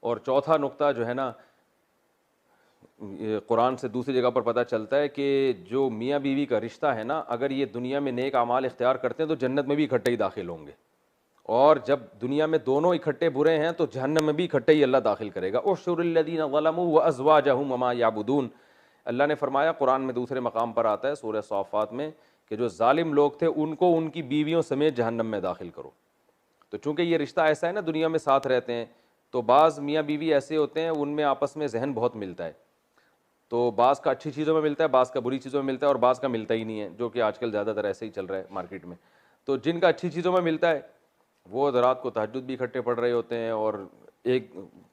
और चौथा नुक्ता जो है ना, ये कुरान से दूसरी जगह पर पता चलता है कि जो मियाँ बीवी का रिश्ता है ना, अगर ये दुनिया में नेक अमाल इख्तियार करते हैं तो जन्नत में भी इकट्ठे ही दाखिल होंगे, और जब दुनिया में दोनों इकट्ठे बुरे हैं तो जहन्नम में भी इकट्ठे ही अल्लाह दाखिल करेगा। उशुरुल्लज़ीना ज़लमू व अज़वाजहुम वमा याबुदून, अल्लाह ने फरमाया, कुरान में दूसरे मकाम पर आता है सूरह सौफ़ात में, कि जो जालिम लोग थे उनको उनकी बीवियों समेत जहन्नम में दाखिल करो। तो चूंकि ये रिश्ता ऐसा है ना, दुनिया में साथ रहते हैं, तो बाज़ मियाँ बीवी ऐसे होते हैं उनमें आपस में जहन बहुत मिलता है, तो बाज़ का अच्छी चीज़ों में मिलता है, बाज़ का बुरी चीज़ों में मिलता है, और बाज़ का मिलता ही नहीं है, जो कि आजकल ज़्यादातर ऐसे ही चल रहा है मार्केट में। तो जिनका अच्छी चीज़ों में मिलता है वो रात को तहज्जुद भी इकट्ठे पढ़ रहे होते हैं, और एक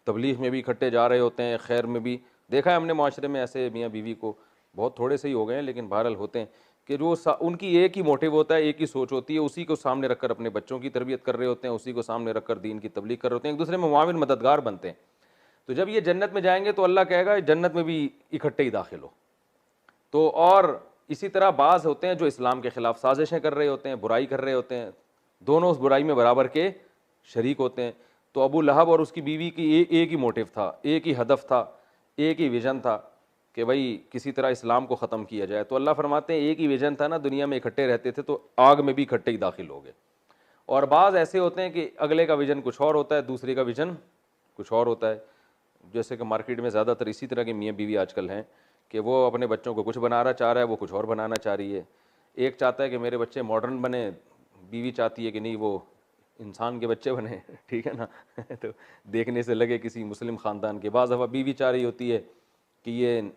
तबलीग में भी इकट्ठे जा रहे होते हैं, खैर में भी। देखा है हमने माशरे में ऐसे मियाँ बीवी को, बहुत थोड़े से ही हो गए हैं लेकिन बहरहाल होते हैं, कि जो उनकी एक ही मोटिव होता है, एक ही सोच होती है, उसी को सामने रखकर अपने बच्चों की तरबियत कर रहे होते हैं, उसी को सामने रखकर दीन की तबलीग कर रहे होते हैं, एक दूसरे में मुआविन मददगार बनते हैं। तो जब ये जन्नत में जाएंगे तो अल्लाह कहेगा जन्नत में भी इकट्ठे ही दाखिल हो। तो और इसी तरह बाज़ होते हैं जो इस्लाम के ख़िलाफ़ साजिशें कर रहे होते हैं, बुराई कर रहे होते हैं, दोनों उस बुराई में बराबर के शरीक होते हैं। तो अबू लहब और उसकी बीवी की एक ही मोटिव था, एक ही हदफ था, एक ही विज़न था कि भाई किसी तरह इस्लाम को ख़त्म किया जाए। तो अल्लाह फरमाते हैं एक ही विज़न था ना, दुनिया में इकट्ठे रहते थे तो आग में भी इकट्ठे ही दाखिल हो गए। और बाज़ ऐसे होते हैं कि अगले का विज़न कुछ और होता है, दूसरे का विज़न कुछ और होता है। जैसे कि मार्केट में ज़्यादातर इसी तरह के मियाँ बीवी आजकल हैं कि वो अपने बच्चों को कुछ बनाना चाह रहा है, वो कुछ और बनाना चाह रही है। एक चाहता है कि मेरे बच्चे मॉडर्न बने, बीवी चाहती है कि नहीं वो इंसान के बच्चे बने ठीक है ना तो देखने से लगे किसी मुस्लिम ख़ानदान के। बाज़ दफ़ा बीवी चाह रही होती है कि ये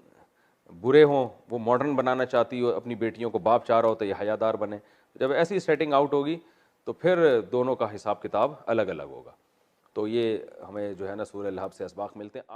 बुरे हों, वो मॉडर्न बनाना चाहती हो अपनी बेटियों को, बाप चाह रहा होता है ये हयादार बने। जब ऐसी सेटिंग आउट होगी तो फिर दोनों का हिसाब किताब अलग अलग होगा। तो ये हमें जो है ना सूरह लहब से असबाक मिलते हैं।